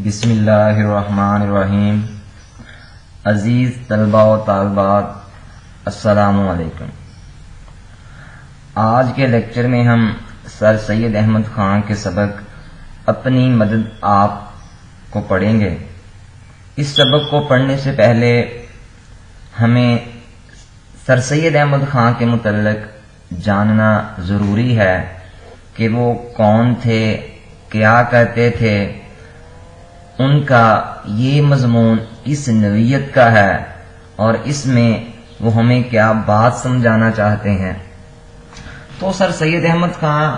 بسم اللہ الرحمن الرحیم۔ عزیز طلباء و طالبات، السلام علیکم۔ آج کے لیکچر میں ہم سر سید احمد خان کے سبق اپنی مدد آپ کو پڑھیں گے۔ اس سبق کو پڑھنے سے پہلے ہمیں سر سید احمد خان کے متعلق جاننا ضروری ہے کہ وہ کون تھے، کیا کرتے تھے، ان کا یہ مضمون کس نوعیت کا ہے اور اس میں وہ ہمیں کیا بات سمجھانا چاہتے ہیں۔ تو سر سید احمد خان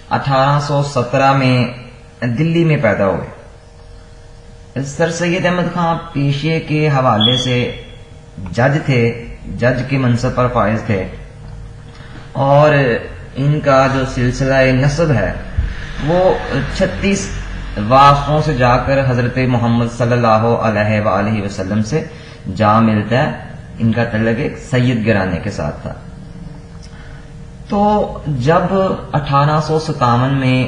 1817 میں دلی میں پیدا ہوئے۔ سر سید احمد خان پیشے کے حوالے سے جج تھے، جج کے منصب پر فائز تھے، اور ان کا جو سلسلہ نسب ہے وہ 36 واسطوں سے جا کر حضرت محمد صلی اللہ علیہ وآلہ وسلم سے جا ملتا ہے۔ ان کا تعلق ایک سید گرانے کے ساتھ تھا۔ تو جب 1857 میں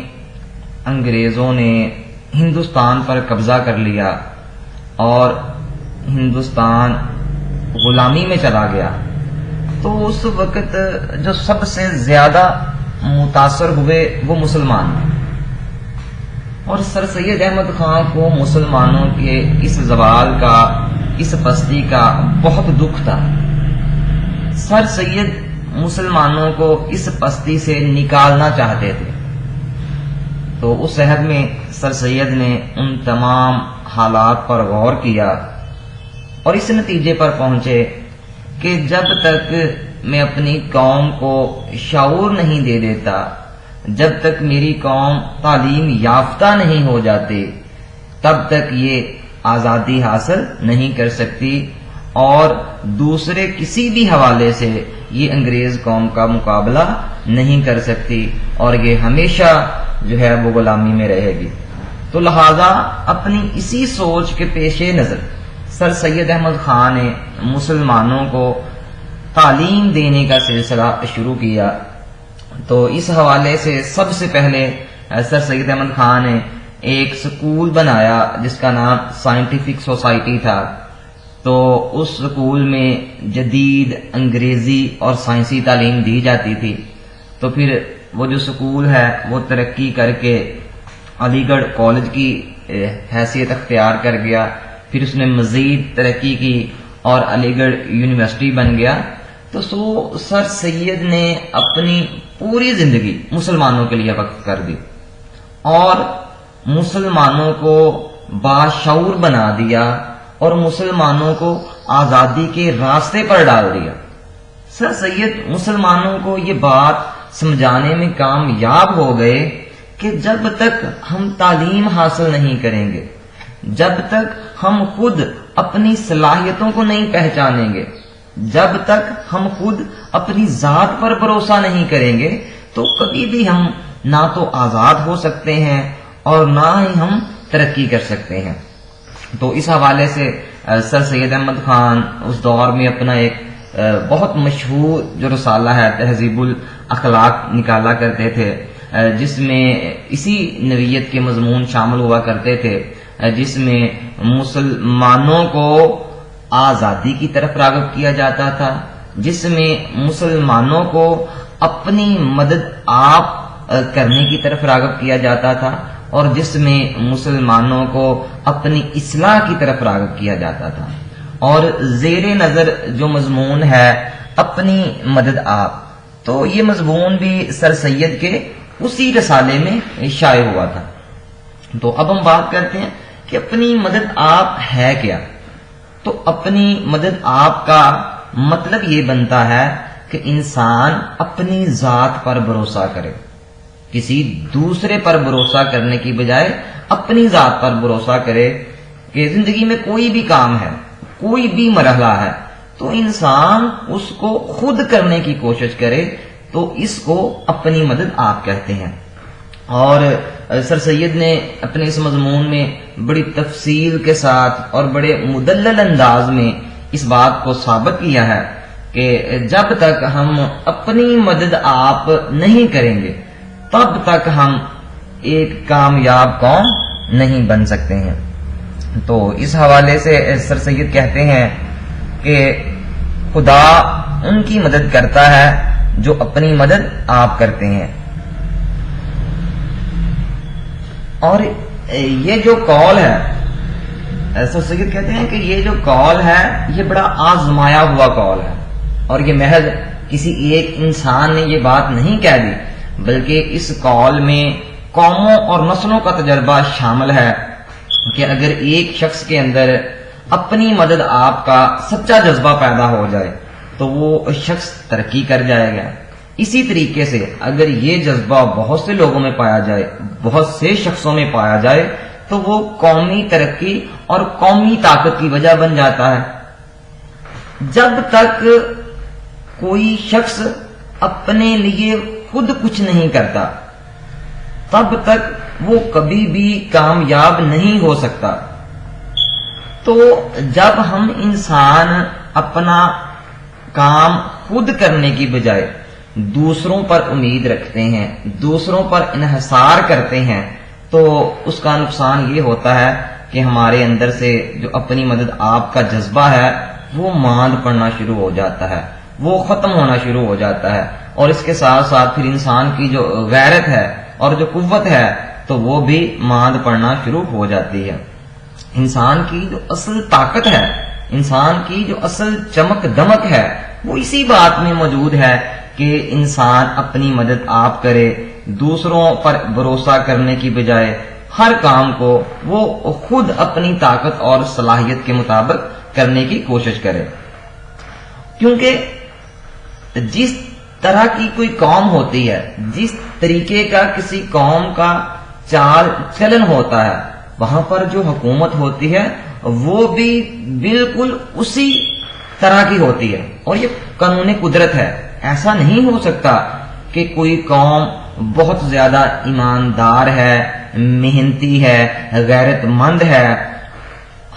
انگریزوں نے ہندوستان پر قبضہ کر لیا اور ہندوستان غلامی میں چلا گیا، تو اس وقت جو سب سے زیادہ متاثر ہوئے وہ مسلمان ہیں، اور سر سید احمد خان کو مسلمانوں کے اس زوال کا، اس پستی کا بہت دکھ تھا۔ سر سید مسلمانوں کو اس پستی سے نکالنا چاہتے تھے۔ تو اس عہد میں سر سید نے ان تمام حالات پر غور کیا اور اس نتیجے پر پہنچے کہ جب تک میں اپنی قوم کو شعور نہیں دے دیتا، جب تک میری قوم تعلیم یافتہ نہیں ہو جاتی، تب تک یہ آزادی حاصل نہیں کر سکتی اور دوسرے کسی بھی حوالے سے یہ انگریز قوم کا مقابلہ نہیں کر سکتی، اور یہ ہمیشہ جو ہے وہ غلامی میں رہے گی۔ تو لہذا اپنی اسی سوچ کے پیش نظر سر سید احمد خان نے مسلمانوں کو تعلیم دینے کا سلسلہ شروع کیا۔ تو اس حوالے سے سب سے پہلے سر سید احمد خان نے ایک سکول بنایا جس کا نام سائنٹیفک سوسائٹی تھا۔ تو اس سکول میں جدید انگریزی اور سائنسی تعلیم دی جاتی تھی۔ تو پھر وہ جو سکول ہے وہ ترقی کر کے علی گڑھ کالج کی حیثیت اختیار کر گیا، پھر اس نے مزید ترقی کی اور علی گڑھ یونیورسٹی بن گیا۔ تو سر سید نے اپنی پوری زندگی مسلمانوں کے لیے وقف کر دی اور مسلمانوں کو باشعور بنا دیا اور مسلمانوں کو آزادی کے راستے پر ڈال دیا۔ سر سید مسلمانوں کو یہ بات سمجھانے میں کامیاب ہو گئے کہ جب تک ہم تعلیم حاصل نہیں کریں گے، جب تک ہم خود اپنی صلاحیتوں کو نہیں پہچانیں گے، جب تک ہم خود اپنی ذات پر بھروسہ نہیں کریں گے، تو کبھی بھی ہم نہ تو آزاد ہو سکتے ہیں اور نہ ہی ہم ترقی کر سکتے ہیں۔ تو اس حوالے سے سر سید احمد خان اس دور میں اپنا ایک بہت مشہور جو رسالہ ہے تہذیب الاخلاق نکالا کرتے تھے، جس میں اسی نوعیت کے مضمون شامل ہوا کرتے تھے، جس میں مسلمانوں کو آزادی کی طرف راغب کیا جاتا تھا، جس میں مسلمانوں کو اپنی مدد آپ کرنے کی طرف راغب کیا جاتا تھا، اور جس میں مسلمانوں کو اپنی اصلاح کی طرف راغب کیا جاتا تھا۔ اور زیر نظر جو مضمون ہے اپنی مدد آپ، تو یہ مضمون بھی سر سید کے اسی رسالے میں شائع ہوا تھا۔ تو اب ہم بات کرتے ہیں کہ اپنی مدد آپ ہے کیا۔ تو اپنی مدد آپ کا مطلب یہ بنتا ہے کہ انسان اپنی ذات پر بھروسہ کرے، کسی دوسرے پر بھروسہ کرنے کی بجائے اپنی ذات پر بھروسہ کرے کہ زندگی میں کوئی بھی کام ہے، کوئی بھی مرحلہ ہے، تو انسان اس کو خود کرنے کی کوشش کرے، تو اس کو اپنی مدد آپ کہتے ہیں۔ اور سر سید نے اپنے اس مضمون میں بڑی تفصیل کے ساتھ اور بڑے مدلل انداز میں اس بات کو ثابت کیا ہے کہ جب تک ہم اپنی مدد آپ نہیں کریں گے، تب تک ہم ایک کامیاب قوم نہیں بن سکتے ہیں۔ تو اس حوالے سے سر سید کہتے ہیں کہ خدا ان کی مدد کرتا ہے جو اپنی مدد آپ کرتے ہیں۔ اور یہ جو قول ہے، سر سید کہتے ہیں کہ یہ جو قول ہے یہ بڑا آزمایا ہوا قول ہے، اور یہ محض کسی ایک انسان نے یہ بات نہیں کہہ دی، بلکہ اس قول میں قوموں اور نسلوں کا تجربہ شامل ہے کہ اگر ایک شخص کے اندر اپنی مدد آپ کا سچا جذبہ پیدا ہو جائے تو وہ شخص ترقی کر جائے گا۔ اسی طریقے سے اگر یہ جذبہ بہت سے لوگوں میں پایا جائے، بہت سے شخصوں میں پایا جائے، تو وہ قومی ترقی اور قومی طاقت کی وجہ بن جاتا ہے۔ جب تک کوئی شخص اپنے لیے خود کچھ نہیں کرتا تب تک وہ کبھی بھی کامیاب نہیں ہو سکتا۔ تو جب ہم انسان اپنا کام خود کرنے کی بجائے دوسروں پر امید رکھتے ہیں، دوسروں پر انحصار کرتے ہیں، تو اس کا نقصان یہ ہوتا ہے کہ ہمارے اندر سے جو اپنی مدد آپ کا جذبہ ہے وہ ماند پڑنا شروع ہو جاتا ہے، وہ ختم ہونا شروع ہو جاتا ہے، اور اس کے ساتھ ساتھ پھر انسان کی جو غیرت ہے اور جو قوت ہے تو وہ بھی ماند پڑنا شروع ہو جاتی ہے۔ انسان کی جو اصل طاقت ہے، انسان کی جو اصل چمک دمک ہے، وہ اسی بات میں موجود ہے کہ انسان اپنی مدد آپ کرے، دوسروں پر بھروسہ کرنے کی بجائے ہر کام کو وہ خود اپنی طاقت اور صلاحیت کے مطابق کرنے کی کوشش کرے۔ کیونکہ جس طرح کی کوئی قوم ہوتی ہے، جس طریقے کا کسی قوم کا چال چلن ہوتا ہے، وہاں پر جو حکومت ہوتی ہے وہ بھی بالکل اسی طرح کی ہوتی ہے، اور یہ قانون قدرت ہے۔ ایسا نہیں ہو سکتا کہ کوئی قوم بہت زیادہ ایماندار ہے، محنتی ہے، غیرت مند ہے،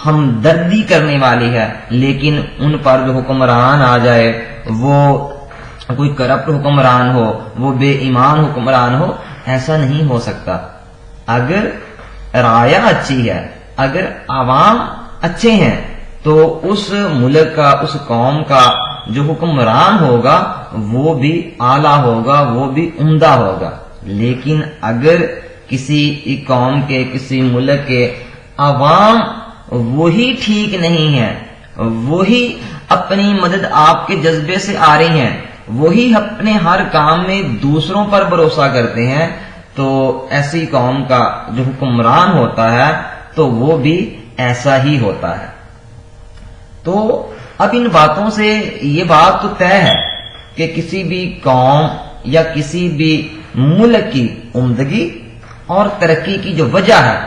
ہمدردی کرنے والی ہے، لیکن ان پر جو حکمران آ جائے وہ کوئی کرپٹ حکمران ہو، وہ بے ایمان حکمران ہو، ایسا نہیں ہو سکتا۔ اگر رعایا اچھی ہے، اگر عوام اچھے ہیں، تو اس ملک کا، اس قوم کا جو حکمران ہوگا وہ بھی اعلیٰ ہوگا، وہ بھی عمدہ ہوگا۔ لیکن اگر کسی قوم کے، کسی ملک کے عوام وہی ٹھیک نہیں ہے، وہی اپنی مدد آپ کے جذبے سے آ رہی ہیں، وہی اپنے ہر کام میں دوسروں پر بھروسہ کرتے ہیں، تو ایسی قوم کا جو حکمران ہوتا ہے تو وہ بھی ایسا ہی ہوتا ہے۔ تو اب ان باتوں سے یہ بات تو طے ہے کہ کسی بھی قوم یا کسی بھی ملک کی عمدگی اور ترقی کی جو وجہ ہے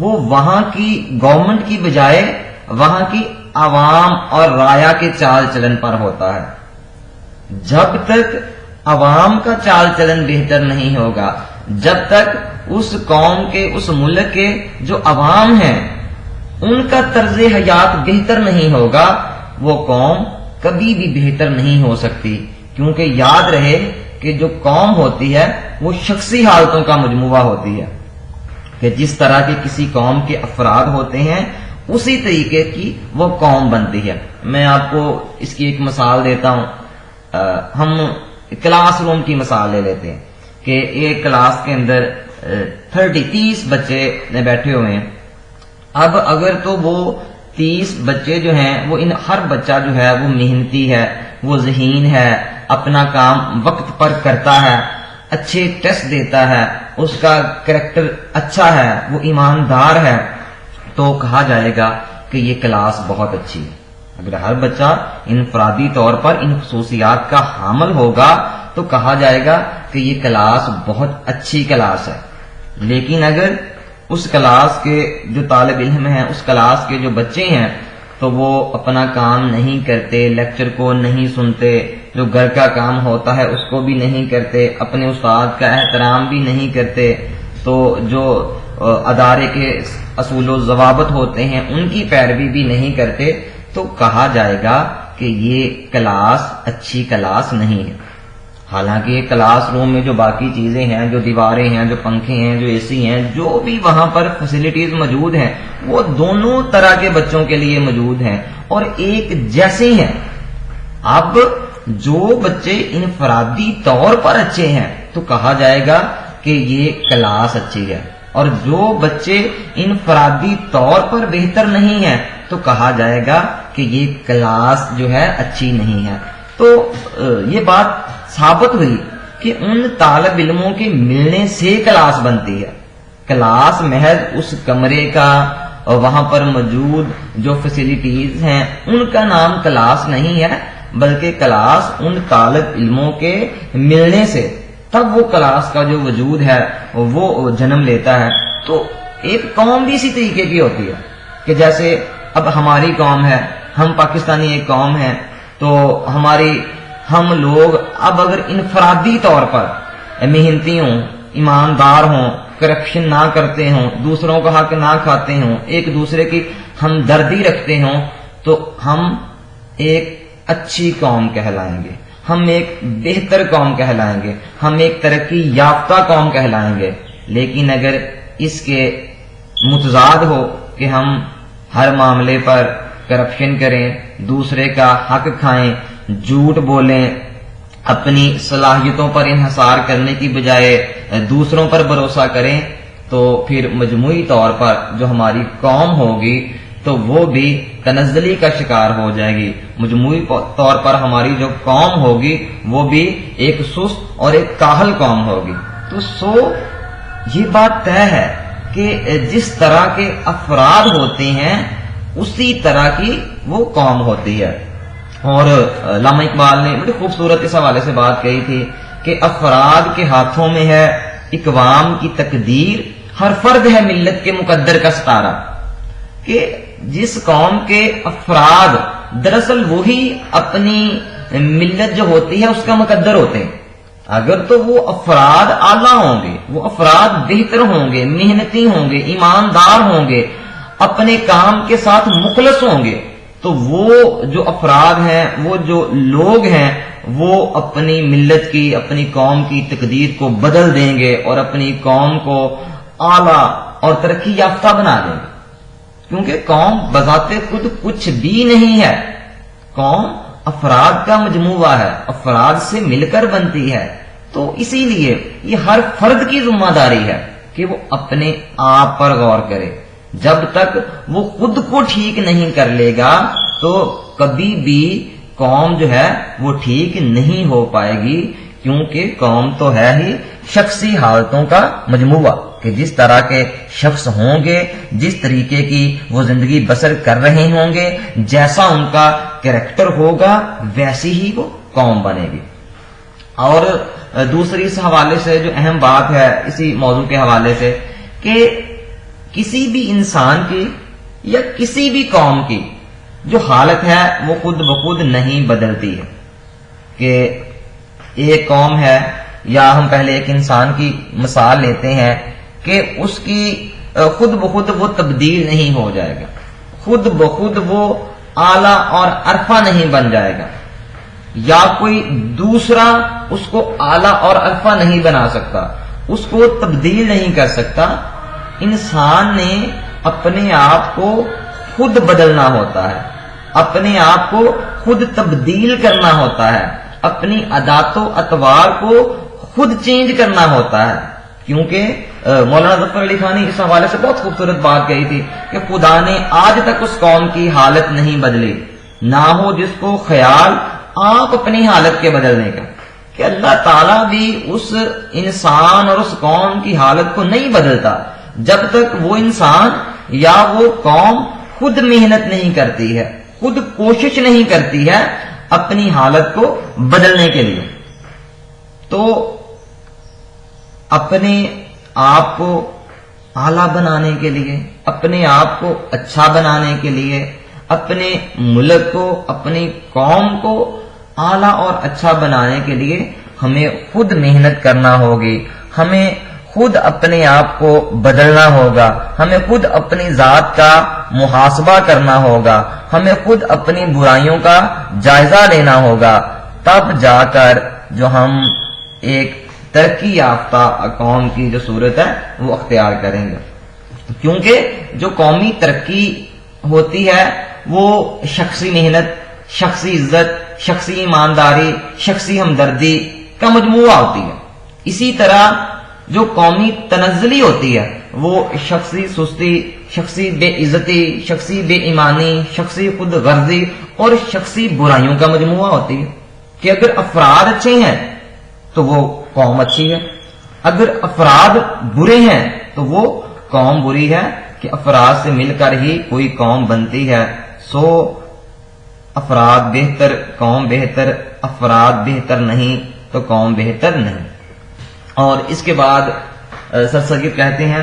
وہ وہاں کی گورنمنٹ کی بجائے وہاں کی عوام اور رعایا کے چال چلن پر ہوتا ہے۔ جب تک عوام کا چال چلن بہتر نہیں ہوگا، جب تک اس قوم کے، اس ملک کے جو عوام ہیں ان کا طرز حیات بہتر نہیں ہوگا، وہ قوم کبھی بھی بہتر نہیں ہو سکتی۔ کیونکہ یاد رہے کہ جو قوم ہوتی ہے وہ شخصی حالتوں کا مجموعہ ہوتی ہے، کہ جس طرح کے کسی قوم کے افراد ہوتے ہیں اسی طریقے کی وہ قوم بنتی ہے۔ میں آپ کو اس کی ایک مثال دیتا ہوں۔ ہم کلاس روم کی مثال لے لیتے ہیں کہ ایک کلاس کے اندر 30 بچے بیٹھے ہوئے ہیں۔ اب اگر تو وہ 30 بچے جو ہیں وہ ہر بچہ جو ہے وہ محنتی ہے، وہ ذہین ہے، اپنا کام وقت پر کرتا ہے، اچھے ٹیسٹ دیتا ہے، اس کا کریکٹر اچھا ہے، وہ ایماندار ہے، تو کہا جائے گا کہ یہ کلاس بہت اچھی ہے۔ اگر ہر بچہ انفرادی طور پر ان خصوصیات کا حامل ہوگا تو کہا جائے گا کہ یہ کلاس بہت اچھی کلاس ہے۔ لیکن اگر اس کلاس کے جو طالب علم ہیں، اس کلاس کے جو بچے ہیں، تو وہ اپنا کام نہیں کرتے، لیکچر کو نہیں سنتے، جو گھر کا کام ہوتا ہے اس کو بھی نہیں کرتے، اپنے استاد کا احترام بھی نہیں کرتے، تو جو ادارے کے اصول و ضوابط ہوتے ہیں ان کی پیروی بھی نہیں کرتے، تو کہا جائے گا کہ یہ کلاس اچھی کلاس نہیں ہے۔ حالانکہ کلاس روم میں جو باقی چیزیں ہیں، جو دیواریں ہیں، جو پنکھے ہیں، جو اے سی ہیں، جو بھی وہاں پر فیسلٹیز موجود ہیں، وہ دونوں طرح کے بچوں کے لیے موجود ہیں اور ایک جیسے ہیں۔ اب جو بچے انفرادی طور پر اچھے ہیں تو کہا جائے گا کہ یہ کلاس اچھی ہے، اور جو بچے انفرادی طور پر بہتر نہیں ہیں تو کہا جائے گا کہ یہ کلاس جو ہے اچھی نہیں ہے۔ تو یہ بات ثابت ہوئی کہ ان طالب علموں کے ملنے سے کلاس بنتی ہے۔ کلاس محض اس کمرے کا اور وہاں پر موجود جو فیسلٹیز ہیں ان کا نام کلاس نہیں ہے، بلکہ کلاس ان طالب علموں کے ملنے سے تب وہ کلاس کا جو وجود ہے وہ جنم لیتا ہے۔ تو ایک قوم بھی اسی طریقے کی ہوتی ہے کہ جیسے اب ہماری قوم ہے، ہم پاکستانی ایک قوم ہے، تو ہم لوگ اب اگر انفرادی طور پر محنتی ہوں، ایماندار ہوں، کرپشن نہ کرتے ہوں، دوسروں کا حق نہ کھاتے ہوں، ایک دوسرے کی ہمدردی رکھتے ہوں، تو ہم ایک اچھی قوم کہلائیں گے، ہم ایک بہتر قوم کہلائیں گے، ہم ایک ترقی یافتہ قوم کہلائیں گے۔ لیکن اگر اس کے متضاد ہو کہ ہم ہر معاملے پر کرپشن کریں، دوسرے کا حق کھائیں، جھوٹ بولیں، اپنی صلاحیتوں پر انحصار کرنے کی بجائے دوسروں پر بھروسہ کریں، تو پھر مجموعی طور پر جو ہماری قوم ہوگی تو وہ بھی تنزلی کا شکار ہو جائے گی۔ مجموعی طور پر ہماری جو قوم ہوگی وہ بھی ایک سست اور ایک کاہل قوم ہوگی۔ تو یہ بات طے ہے کہ جس طرح کے افراد ہوتے ہیں اسی طرح کی وہ قوم ہوتی ہے۔ اور علامہ اقبال نے بڑی خوبصورت اس حوالے سے بات کہی تھی کہ افراد کے ہاتھوں میں ہے اقوام کی تقدیر، ہر فرد ہے ملت کے مقدر کا ستارہ۔ کہ جس قوم کے افراد دراصل وہی اپنی ملت جو ہوتی ہے اس کا مقدر ہوتے ہیں۔ اگر تو وہ افراد اعلیٰ ہوں گے، وہ افراد بہتر ہوں گے، محنتی ہوں گے، ایماندار ہوں گے، اپنے کام کے ساتھ مخلص ہوں گے، تو وہ جو افراد ہیں، وہ جو لوگ ہیں، وہ اپنی ملت کی، اپنی قوم کی تقدیر کو بدل دیں گے اور اپنی قوم کو اعلیٰ اور ترقی یافتہ بنا دیں گے۔ کیونکہ قوم بذات خود کچھ بھی نہیں ہے، قوم افراد کا مجموعہ ہے، افراد سے مل کر بنتی ہے۔ تو اسی لیے یہ ہر فرد کی ذمہ داری ہے کہ وہ اپنے آپ پر غور کرے۔ جب تک وہ خود کو ٹھیک نہیں کر لے گا تو کبھی بھی قوم جو ہے وہ ٹھیک نہیں ہو پائے گی، کیونکہ قوم تو ہے ہی شخصی حالتوں کا مجموعہ کہ جس طرح کے شخص ہوں گے، جس طریقے کی وہ زندگی بسر کر رہے ہوں گے، جیسا ان کا کریکٹر ہوگا ویسی ہی وہ قوم بنے گی۔ اور دوسری اس حوالے سے جو اہم بات ہے اسی موضوع کے حوالے سے کہ کسی بھی انسان کی یا کسی بھی قوم کی جو حالت ہے وہ خود بخود نہیں بدلتی ہے۔ کہ ایک قوم ہے یا ہم پہلے ایک انسان کی مثال لیتے ہیں کہ اس کی خود بخود وہ تبدیل نہیں ہو جائے گا، خود بخود وہ اعلیٰ اور عرفہ نہیں بن جائے گا، یا کوئی دوسرا اس کو اعلیٰ اور عرفہ نہیں بنا سکتا، اس کو تبدیل نہیں کر سکتا۔ انسان نے اپنے آپ کو خود بدلنا ہوتا ہے، اپنے آپ کو خود تبدیل کرنا ہوتا ہے، اپنی عادات و اطوار کو خود چینج کرنا ہوتا ہے۔ کیونکہ مولانا ظفر علی خان نے اس حوالے سے بہت خوبصورت بات کہی تھی کہ خدا نے آج تک اس قوم کی حالت نہیں بدلی، نہ ہو جس کو خیال آپ اپنی حالت کے بدلنے کا۔ کہ اللہ تعالیٰ بھی اس انسان اور اس قوم کی حالت کو نہیں بدلتا جب تک وہ انسان یا وہ قوم خود محنت نہیں کرتی ہے، خود کوشش نہیں کرتی ہے اپنی حالت کو بدلنے کے لیے۔ تو اپنے آپ کو اعلیٰ بنانے کے لیے، اپنے آپ کو اچھا بنانے کے لیے، اپنے ملک کو، اپنی قوم کو اعلیٰ اور اچھا بنانے کے لیے ہمیں خود محنت کرنا ہوگی، ہمیں خود اپنے آپ کو بدلنا ہوگا، ہمیں خود اپنی ذات کا محاسبہ کرنا ہوگا، ہمیں خود اپنی برائیوں کا جائزہ لینا ہوگا، تب جا کر جو ہم ایک ترقی یافتہ قوم کی جو صورت ہے وہ اختیار کریں گے، کیونکہ جو قومی ترقی ہوتی ہے وہ شخصی محنت، شخصی عزت، شخصی ایمانداری، شخصی ہمدردی کا مجموعہ ہوتی ہے۔ اسی طرح جو قومی تنزلی ہوتی ہے وہ شخصی سستی، شخصی بے عزتی، شخصی بے ایمانی، شخصی خود غرضی اور شخصی برائیوں کا مجموعہ ہوتی ہے، کہ اگر افراد اچھے ہیں تو وہ قوم اچھی ہے، اگر افراد برے ہیں تو وہ قوم بری ہے، کہ افراد سے مل کر ہی کوئی قوم بنتی ہے۔ سو افراد بہتر قوم بہتر، افراد بہتر نہیں تو قوم بہتر نہیں۔ اور اس کے بعد سر سید کہتے ہیں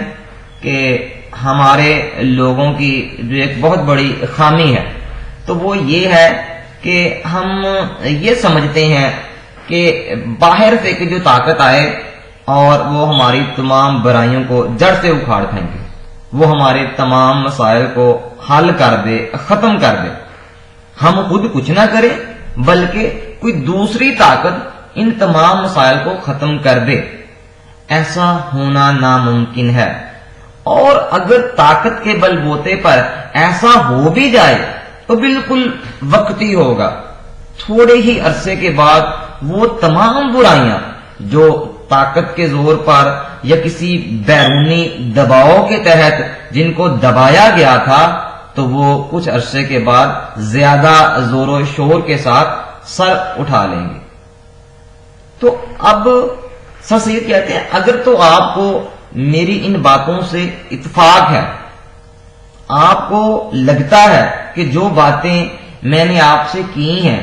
کہ ہمارے لوگوں کی جو ایک بہت بڑی خامی ہے تو وہ یہ ہے کہ ہم یہ سمجھتے ہیں کہ باہر سے کہ جو طاقت آئے اور وہ ہماری تمام برائیوں کو جڑ سے اکھاڑ پھینکے، وہ ہمارے تمام مسائل کو حل کر دے، ختم کر دے، ہم خود کچھ نہ کریں بلکہ کوئی دوسری طاقت ان تمام مسائل کو ختم کر دے، ایسا ہونا ناممکن ہے۔ اور اگر طاقت کے بل بوتے پر ایسا ہو بھی جائے تو بالکل وقتی ہوگا، تھوڑے ہی عرصے کے بعد وہ تمام برائیاں جو طاقت کے زور پر یا کسی بیرونی دباؤ کے تحت جن کو دبایا گیا تھا تو وہ کچھ عرصے کے بعد زیادہ زور و شور کے ساتھ سر اٹھا لیں گے۔ تو اب سر سید کہتے ہیں اگر تو آپ کو میری ان باتوں سے اتفاق ہے، آپ کو لگتا ہے کہ جو باتیں میں نے آپ سے کی ہیں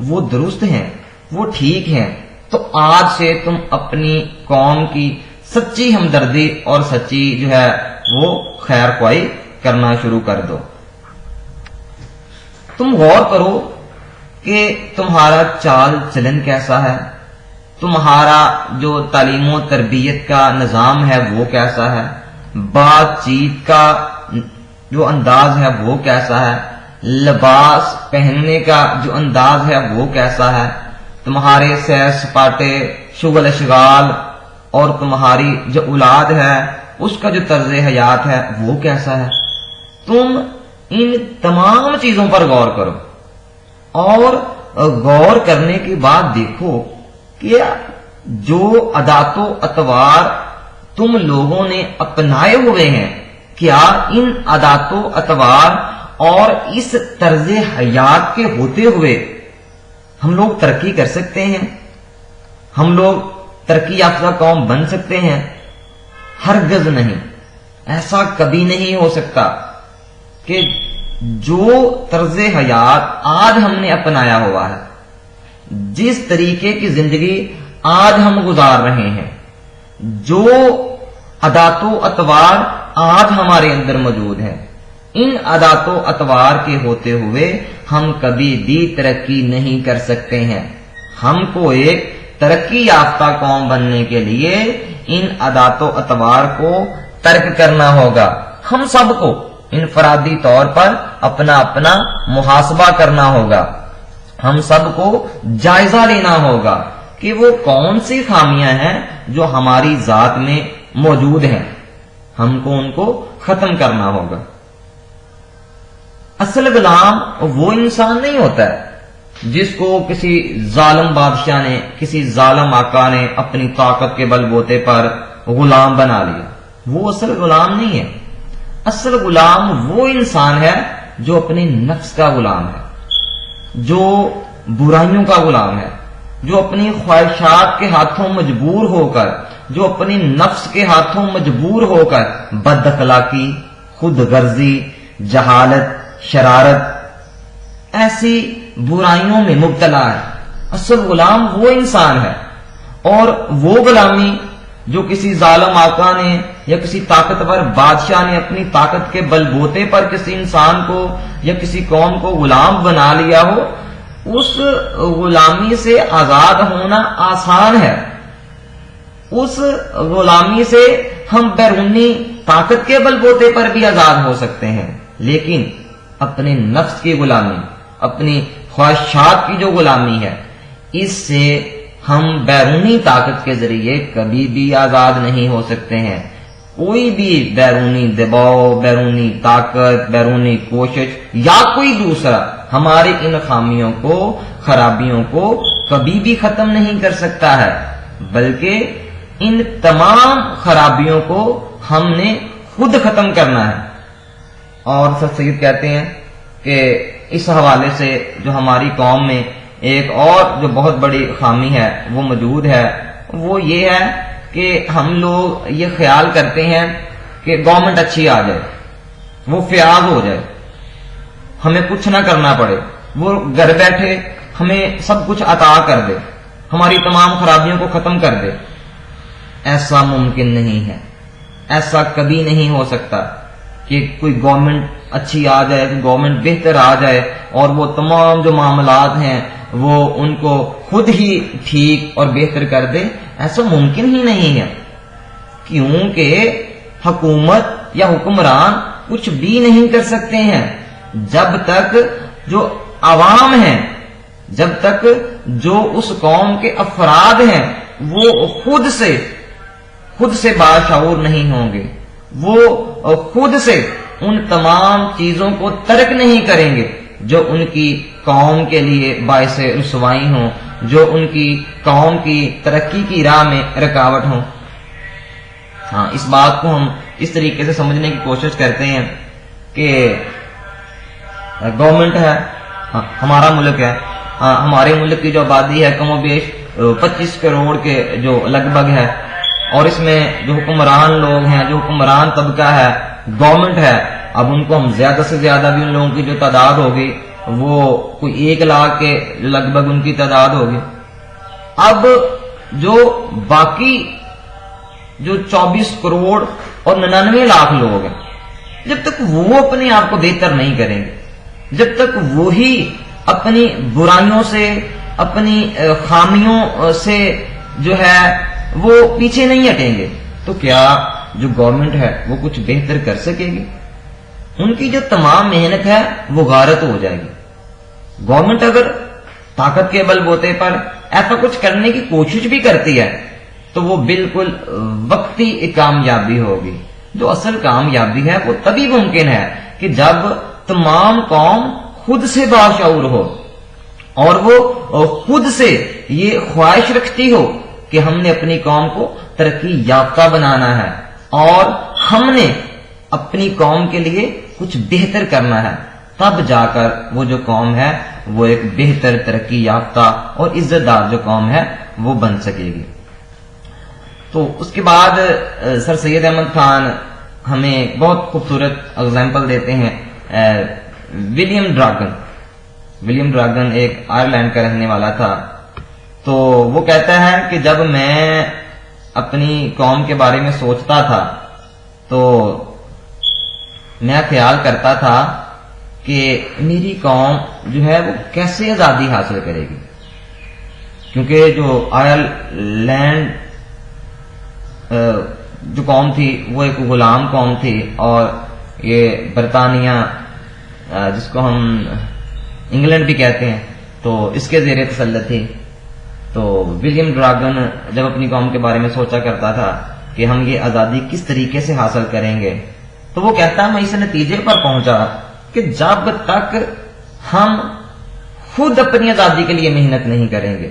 وہ درست ہیں، وہ ٹھیک ہیں، تو آج سے تم اپنی قوم کی سچی ہمدردی اور سچی جو ہے وہ خیر خواہی کرنا شروع کر دو۔ تم غور کرو کہ تمہارا چال چلن کیسا ہے، تمہارا جو تعلیم و تربیت کا نظام ہے وہ کیسا ہے، بات چیت کا جو انداز ہے وہ کیسا ہے، لباس پہننے کا جو انداز ہے وہ کیسا ہے، تمہارے سیر سپاٹے، شغل اشغال اور تمہاری جو اولاد ہے اس کا جو طرز حیات ہے وہ کیسا ہے۔ تم ان تمام چیزوں پر غور کرو اور غور کرنے کے بعد دیکھو کہ جو عادات و اطوار تم لوگوں نے اپنائے ہوئے ہیں، کیا ان عادات و اطوار اور اس طرز حیات کے ہوتے ہوئے ہم لوگ ترقی کر سکتے ہیں، ہم لوگ ترقی یافتہ قوم بن سکتے ہیں؟ ہرگز نہیں، ایسا کبھی نہیں ہو سکتا کہ جو طرز حیات آج ہم نے اپنایا ہوا ہے، جس طریقے کی زندگی آج ہم گزار رہے ہیں، جو عادات و اطوار آج ہمارے اندر موجود ہیں، ان عادات و اطوار کے ہوتے ہوئے ہم کبھی بھی ترقی نہیں کر سکتے ہیں۔ ہم کو ایک ترقی یافتہ قوم بننے کے لیے ان عادات و اطوار کو ترک کرنا ہوگا۔ ہم سب کو انفرادی طور پر اپنا اپنا محاسبہ کرنا ہوگا، ہم سب کو جائزہ لینا ہوگا کہ وہ کون سی خامیاں ہیں جو ہماری ذات میں موجود ہیں، ہم کو ان کو ختم کرنا ہوگا۔ اصل غلام وہ انسان نہیں ہوتا ہے جس کو کسی ظالم بادشاہ نے، کسی ظالم آقا نے اپنی طاقت کے بل بوتے پر غلام بنا لیا، وہ اصل غلام نہیں ہے۔ اصل غلام وہ انسان ہے جو اپنے نفس کا غلام ہے، جو برائیوں کا غلام ہے، جو اپنی خواہشات کے ہاتھوں مجبور ہو کر، جو اپنی نفس کے ہاتھوں مجبور ہو کر بد اخلاقی، خود غرضی، جہالت، شرارت ایسی برائیوں میں مبتلا ہے۔ اصل غلام وہ انسان ہے، اور وہ غلامی جو کسی ظالم آقا نے یا کسی طاقتور بادشاہ نے اپنی طاقت کے بل بوتے پر کسی انسان کو یا کسی قوم کو غلام بنا لیا ہو، اس غلامی سے آزاد ہونا آسان ہے۔ اس غلامی سے ہم بیرونی طاقت کے بل بوتے پر بھی آزاد ہو سکتے ہیں، لیکن اپنے نفس کی غلامی، اپنی خواہشات کی جو غلامی ہے، اس سے ہم بیرونی طاقت کے ذریعے کبھی بھی آزاد نہیں ہو سکتے ہیں. کوئی بھی بیرونی دباؤ، بیرونی طاقت، بیرونی کوشش یا کوئی دوسرا ہماری ان خامیوں کو، خرابیوں کو کبھی بھی ختم نہیں کر سکتا ہے، بلکہ ان تمام خرابیوں کو ہم نے خود ختم کرنا ہے. اور سر سید کہتے ہیں کہ اس حوالے سے جو ہماری قوم میں ایک اور جو بہت بڑی خامی ہے وہ موجود ہے، وہ یہ ہے کہ ہم لوگ یہ خیال کرتے ہیں کہ گورنمنٹ اچھی آ جائے، وہ فیاض ہو جائے، ہمیں کچھ نہ کرنا پڑے، وہ گھر بیٹھے ہمیں سب کچھ عطا کر دے، ہماری تمام خرابیوں کو ختم کر دے. ایسا ممکن نہیں ہے، ایسا کبھی نہیں ہو سکتا کہ کوئی گورنمنٹ اچھی آ جائے، گورنمنٹ بہتر آ جائے اور وہ تمام جو معاملات ہیں وہ ان کو خود ہی ٹھیک اور بہتر کر دے. ایسا ممکن ہی نہیں ہے، کیونکہ حکومت یا حکمران کچھ بھی نہیں کر سکتے ہیں جب تک جو عوام ہیں، جب تک جو اس قوم کے افراد ہیں وہ خود سے باشعور نہیں ہوں گے، وہ خود سے ان تمام چیزوں کو ترک نہیں کریں گے جو ان کی قوم کے لیے باعث رسوائی ہوں، جو ان کی قوم کی ترقی کی راہ میں رکاوٹ ہوں. ہاں، اس بات کو ہم اس طریقے سے سمجھنے کی کوشش کرتے ہیں کہ گورنمنٹ ہے، ہمارا ملک ہے، ہمارے ملک کی جو آبادی ہے کم و بیش 25 کروڑ کے جو لگ بھگ ہے، اور اس میں جو حکمران لوگ ہیں، جو حکمران طبقہ ہے، گورنمنٹ ہے، اب ان کو ہم زیادہ سے زیادہ بھی ان لوگوں کی جو تعداد ہوگی وہ کوئی 1 لاکھ کے لگ بھگ ان کی تعداد ہوگی. اب جو باقی جو 24 کروڑ اور 99 لاکھ لوگ ہیں، جب تک وہ اپنے آپ کو بہتر نہیں کریں گے، جب تک وہی اپنی برائیوں سے، اپنی خامیوں سے جو ہے وہ پیچھے نہیں ہٹیں گے، تو کیا جو گورنمنٹ ہے وہ کچھ بہتر کر سکے گی؟ ان کی جو تمام محنت ہے وہ غارت ہو جائے گی. گورنمنٹ اگر طاقت کے بل بوتے پر ایسا کچھ کرنے کی کوشش بھی کرتی ہے تو وہ بالکل وقتی کامیابی ہوگی. جو اصل کامیابی ہے وہ تبھی ممکن ہے کہ جب تمام قوم خود سے باشعور ہو اور وہ خود سے یہ خواہش رکھتی ہو کہ ہم نے اپنی قوم کو ترقی یافتہ بنانا ہے اور ہم نے اپنی قوم کے لیے کچھ بہتر کرنا ہے. تب جا کر وہ جو قوم ہے وہ ایک بہتر، ترقی یافتہ اور عزت دار جو قوم ہے وہ بن سکے گی. تو اس کے بعد سر سید احمد خان ہمیں بہت خوبصورت اگزامپل دیتے ہیں. ولیم ڈراگن ایک آئرلینڈ کا رہنے والا تھا. تو وہ کہتا ہے کہ جب میں اپنی قوم کے بارے میں سوچتا تھا تو میں خیال کرتا تھا کہ میری قوم جو ہے وہ کیسے آزادی حاصل کرے گی، کیونکہ جو آئرلینڈ جو قوم تھی وہ ایک غلام قوم تھی اور یہ برطانیہ جس کو ہم انگلینڈ بھی کہتے ہیں تو اس کے زیر تسلط تھی. تو ولیم ڈراگن جب اپنی قوم کے بارے میں سوچا کرتا تھا کہ ہم یہ آزادی کس طریقے سے حاصل کریں گے تو وہ کہتا ہے میں اس نتیجے پر پہنچا کہ جب تک ہم خود اپنی آزادی کے لیے محنت نہیں کریں گے،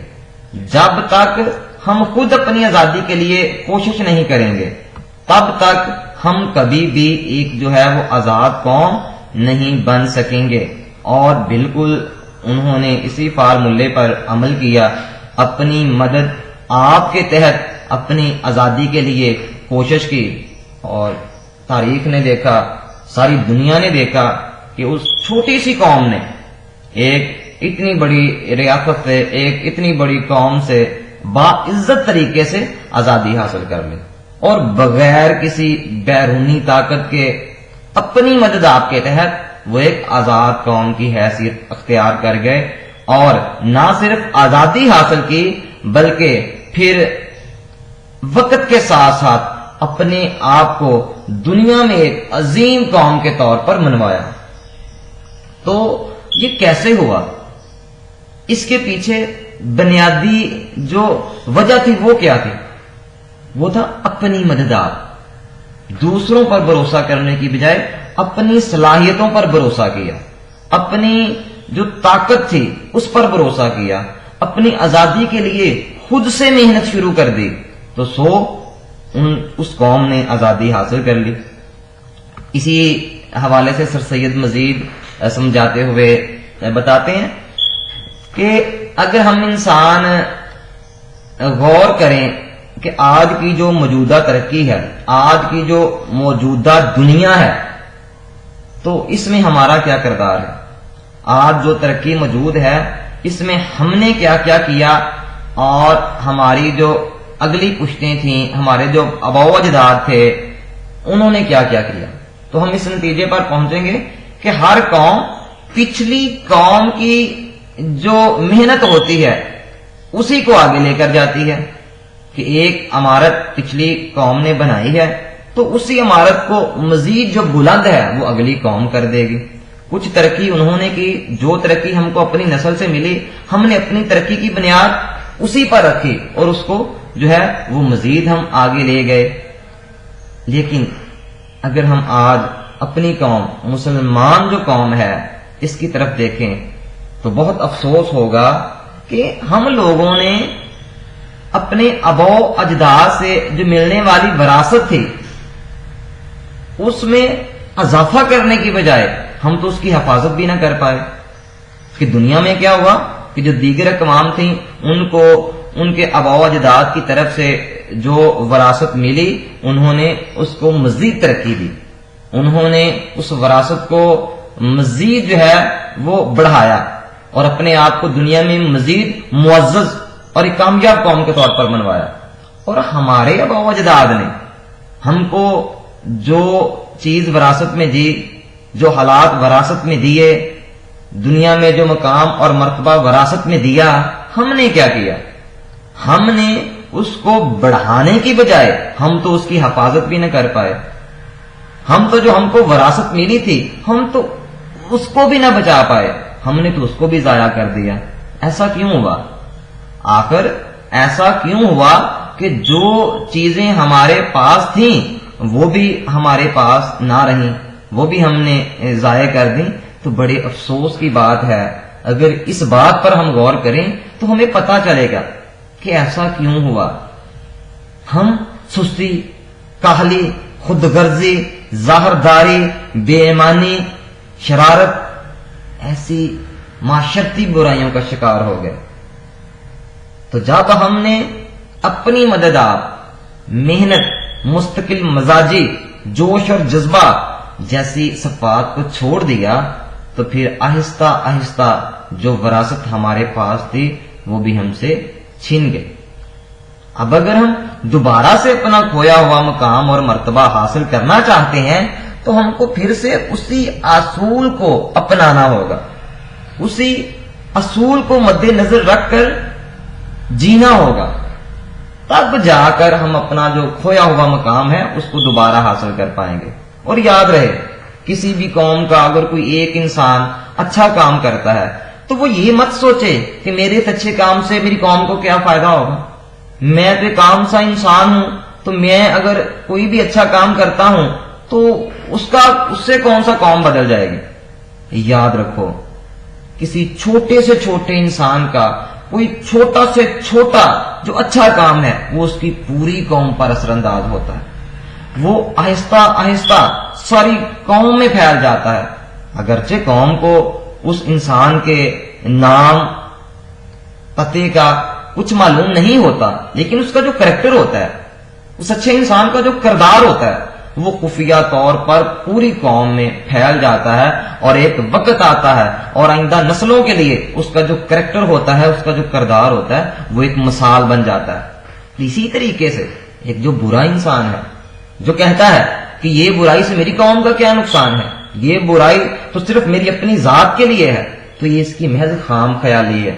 جب تک ہم خود اپنی آزادی کے لیے کوشش نہیں کریں گے، تب تک ہم کبھی بھی ایک جو ہے وہ آزاد قوم نہیں بن سکیں گے. اور بالکل انہوں نے اسی فارمولے پر عمل کیا، اپنی مدد آپ کے تحت اپنی آزادی کے لیے کوشش کی. اور تاریخ نے دیکھا، ساری دنیا نے دیکھا کہ اس چھوٹی سی قوم نے ایک اتنی بڑی ریاست سے، ایک اتنی بڑی قوم سے باعزت طریقے سے آزادی حاصل کر لی اور بغیر کسی بیرونی طاقت کے اپنی مدد آپ کے تحت وہ ایک آزاد قوم کی حیثیت اختیار کر گئے. اور نہ صرف آزادی حاصل کی بلکہ پھر وقت کے ساتھ ساتھ اپنے آپ کو دنیا میں ایک عظیم قوم کے طور پر منوایا. تو یہ کیسے ہوا؟ اس کے پیچھے بنیادی جو وجہ تھی وہ کیا تھی؟ وہ تھا اپنی مددگار، دوسروں پر بھروسہ کرنے کی بجائے اپنی صلاحیتوں پر بھروسہ کیا، اپنی جو طاقت تھی اس پر بھروسہ کیا، اپنی آزادی کے لیے خود سے محنت شروع کر دی، تو اس قوم نے آزادی حاصل کر لی۔ اسی حوالے سے سر سید مزید سمجھاتے ہوئے بتاتے ہیں کہ اگر ہم انسان غور کریں کہ آج کی جو موجودہ ترقی ہے، آج کی جو موجودہ دنیا ہے، تو اس میں ہمارا کیا کردار ہے؟ آج جو ترقی موجود ہے اس میں ہم نے کیا کیا کیا، اور ہماری جو اگلی پشتیں تھیں، ہمارے جو آباء و اجداد تھے، انہوں نے کیا کیا کیا؟ تو ہم اس نتیجے پر پہنچیں گے کہ ہر قوم پچھلی قوم کی جو محنت ہوتی ہے اسی کو آگے لے کر جاتی ہے، کہ ایک عمارت پچھلی قوم نے بنائی ہے تو اسی عمارت کو مزید جو بلند ہے وہ اگلی قوم کر دے گی۔ کچھ ترقی انہوں نے کی، جو ترقی ہم کو اپنی نسل سے ملی، ہم نے اپنی ترقی کی بنیاد اسی پر رکھی اور اس کو جو ہے وہ مزید ہم آگے لے گئے۔ لیکن اگر ہم آج اپنی قوم، مسلمان جو قوم ہے، اس کی طرف دیکھیں تو بہت افسوس ہوگا کہ ہم لوگوں نے اپنے آباء و اجداد سے جو ملنے والی وراثت تھی اس میں اضافہ کرنے کی بجائے ہم تو اس کی حفاظت بھی نہ کر پائے۔ کہ دنیا میں کیا ہوا کہ جو دیگر اقوام تھیں ان کو ان کے آباء و اجداد کی طرف سے جو وراثت ملی، انہوں نے اس کو مزید ترقی دی، انہوں نے اس وراثت کو مزید جو ہے وہ بڑھایا اور اپنے آپ کو دنیا میں مزید معزز اور ایک کامیاب قوم کے طور پر بنوایا۔ اور ہمارے آباء و اجداد نے ہم کو جو چیز وراثت میں دی، جو حالات وراثت میں دیے، دنیا میں جو مقام اور مرتبہ وراثت میں دیا، ہم نے کیا کیا؟ ہم نے اس کو بڑھانے کی بجائے ہم تو اس کی حفاظت بھی نہ کر پائے۔ ہم تو جو ہم کو وراثت ملی تھی ہم تو اس کو بھی نہ بچا پائے، ہم نے تو اس کو بھی ضائع کر دیا۔ ایسا کیوں ہوا؟ آخر ایسا کیوں ہوا کہ جو چیزیں ہمارے پاس تھیں وہ بھی ہمارے پاس نہ رہیں، وہ بھی ہم نے ضائع کر دیں؟ تو بڑے افسوس کی بات ہے۔ اگر اس بات پر ہم غور کریں تو ہمیں پتہ چلے گا کہ ایسا کیوں ہوا۔ ہم سستی، کاہلی، خود غرضی، ظاہرداری، بے ایمانی، شرارت، ایسی معاشرتی برائیوں کا شکار ہو گئے۔ تو جب ہم نے اپنی مدد آپ، محنت، مستقل مزاجی، جوش اور جذبہ جیسی صفات کو چھوڑ دیا تو پھر آہستہ آہستہ جو وراثت ہمارے پاس تھی وہ بھی ہم سے چھن گئی۔ اب اگر ہم دوبارہ سے اپنا کھویا ہوا مقام اور مرتبہ حاصل کرنا چاہتے ہیں تو ہم کو پھر سے اسی اصول کو اپنانا ہوگا، اسی اصول کو مد نظر رکھ کر جینا ہوگا، تب جا کر ہم اپنا جو کھویا ہوا مقام ہے اس کو دوبارہ حاصل کر پائیں گے۔ اور یاد رہے، کسی بھی قوم کا اگر کوئی ایک انسان اچھا کام کرتا ہے تو وہ یہ مت سوچے کہ میرے اس اچھے کام سے میری قوم کو کیا فائدہ ہوگا، میں تو ایک عام سا انسان ہوں، تو میں اگر کوئی بھی اچھا کام کرتا ہوں تو اس سے کون سا قوم بدل جائے گی۔ یاد رکھو، کسی چھوٹے سے چھوٹے انسان کا کوئی چھوٹا سے چھوٹا جو اچھا کام ہے وہ اس کی پوری قوم پر اثر انداز ہوتا ہے، وہ آہستہ آہستہ ساری قوم میں پھیل جاتا ہے۔ اگرچہ قوم کو اس انسان کے نام پتے کا کچھ معلوم نہیں ہوتا، لیکن اس کا جو کریکٹر ہوتا ہے، اس اچھے انسان کا جو کردار ہوتا ہے، وہ خفیہ طور پر پوری قوم میں پھیل جاتا ہے، اور ایک وقت آتا ہے اور آئندہ نسلوں کے لیے اس کا جو کریکٹر ہوتا ہے، اس کا جو کردار ہوتا ہے، وہ ایک مثال بن جاتا ہے۔ اسی طریقے سے ایک جو برا انسان ہے، جو کہتا ہے کہ یہ برائی سے میری قوم کا کیا نقصان ہے، یہ برائی تو صرف میری اپنی ذات کے لیے ہے، تو یہ اس کی محض خام خیالی ہے۔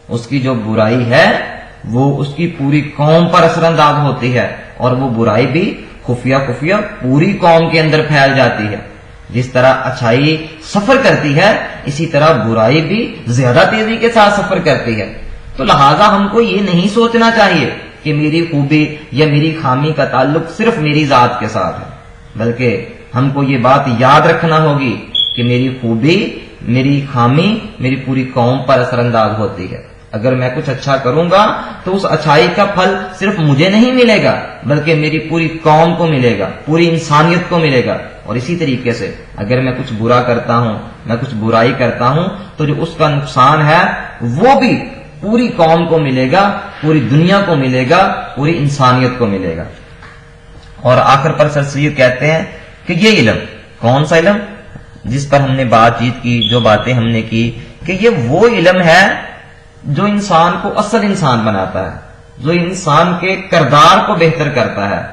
اس کی جو برائی ہے وہ اس کی پوری قوم پر اثر انداز ہوتی ہے، اور وہ برائی بھی خفیہ خفیہ پوری قوم کے اندر پھیل جاتی ہے۔ جس طرح اچھائی سفر کرتی ہے، اسی طرح برائی بھی زیادہ تیزی کے ساتھ سفر کرتی ہے۔ تو لہٰذا ہم کو یہ نہیں سوچنا چاہیے کہ میری خوبی یا میری خامی کا تعلق صرف میری ذات کے ساتھ ہے، بلکہ ہم کو یہ بات یاد رکھنا ہوگی کہ میری خوبی، میری خامی میری پوری قوم پر اثر انداز ہوتی ہے۔ اگر میں کچھ اچھا کروں گا تو اس اچھائی کا پھل صرف مجھے نہیں ملے گا، بلکہ میری پوری قوم کو ملے گا، پوری انسانیت کو ملے گا۔ اور اسی طریقے سے اگر میں کچھ برا کرتا ہوں، میں کچھ برائی کرتا ہوں، تو جو اس کا نقصان ہے وہ بھی پوری قوم کو ملے گا، پوری دنیا کو ملے گا، پوری انسانیت کو ملے گا۔ اور آخر پر سر سید کہتے ہیں کہ یہ علم، کون سا علم جس پر ہم نے بات چیت کی، جو باتیں ہم نے کی، کہ یہ وہ علم ہے جو انسان کو اصل انسان بناتا ہے، جو انسان کے کردار کو بہتر کرتا ہے،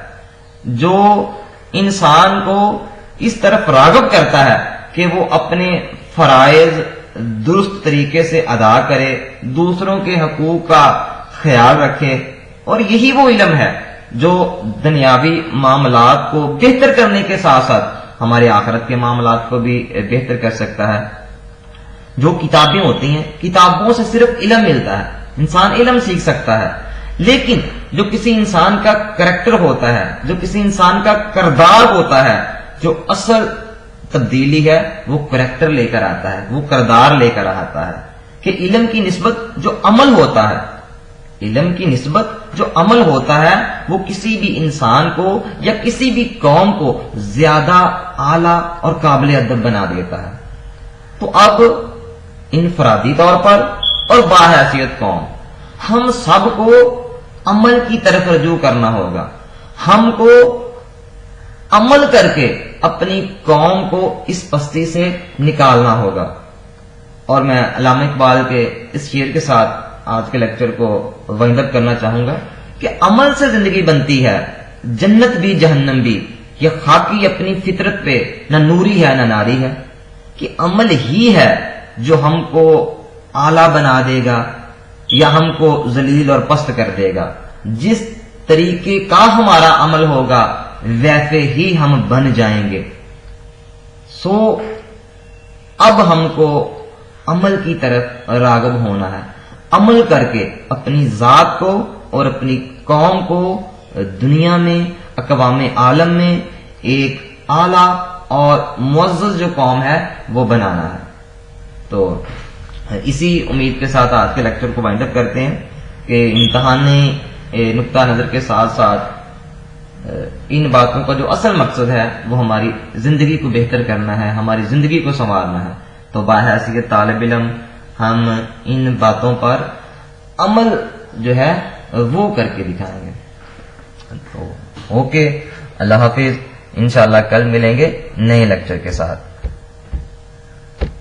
جو انسان کو اس طرف راغب کرتا ہے کہ وہ اپنے فرائض درست طریقے سے ادا کرے، دوسروں کے حقوق کا خیال رکھے۔ اور یہی وہ علم ہے جو دنیاوی معاملات کو بہتر کرنے کے ساتھ ساتھ ہمارے آخرت کے معاملات کو بھی بہتر کر سکتا ہے۔ جو کتابیں ہوتی ہیں، کتابوں سے صرف علم ملتا ہے، انسان علم سیکھ سکتا ہے، لیکن جو کسی انسان کا کریکٹر ہوتا ہے، جو کسی انسان کا کردار ہوتا ہے، جو اصل تبدیلی ہے وہ کریکٹر لے کر آتا ہے، وہ کردار لے کر آتا ہے۔ کہ علم کی نسبت جو عمل ہوتا ہے، علم کی نسبت جو عمل ہوتا ہے وہ کسی بھی انسان کو یا کسی بھی قوم کو زیادہ اعلیٰ اور قابل ادب بنا دیتا ہے۔ تو اب انفرادی طور پر اور باحیثیت قوم، ہم سب کو عمل کی طرف رجوع کرنا ہوگا، ہم کو عمل کر کے اپنی قوم کو اس پستی سے نکالنا ہوگا۔ اور میں علامہ اقبال کے اس شعر کے ساتھ آج کے لیکچر کو وائنڈ اپ کرنا چاہوں گا کہ عمل سے زندگی بنتی ہے، جنت بھی جہنم بھی، یہ خاکی اپنی فطرت پہ نہ نوری ہے نہ ناری ہے۔ کہ عمل ہی ہے جو ہم کو اعلیٰ بنا دے گا یا ہم کو ذلیل اور پست کر دے گا۔ جس طریقے کا ہمارا عمل ہوگا ویسے ہی ہم بن جائیں گے۔ سو اب ہم کو عمل کی طرف راغب ہونا ہے، عمل کر کے اپنی ذات کو اور اپنی قوم کو دنیا میں، اقوام عالم میں ایک اعلیٰ اور معزز جو قوم ہے وہ بنانا ہے۔ تو اسی امید کے ساتھ آج کے لیکچر کو وائنڈ اپ کرتے ہیں کہ امتحانی نقطہ نظر کے ساتھ ساتھ ان باتوں کا جو اصل مقصد ہے وہ ہماری زندگی کو بہتر کرنا ہے، ہماری زندگی کو سنوارنا ہے۔ تو باحیثیت طالب علم ہم ان باتوں پر عمل جو ہے وہ کر کے دکھائیں گے۔ تو اوکے، اللہ حافظ، انشاءاللہ کل ملیں گے نئے لیکچر کے ساتھ۔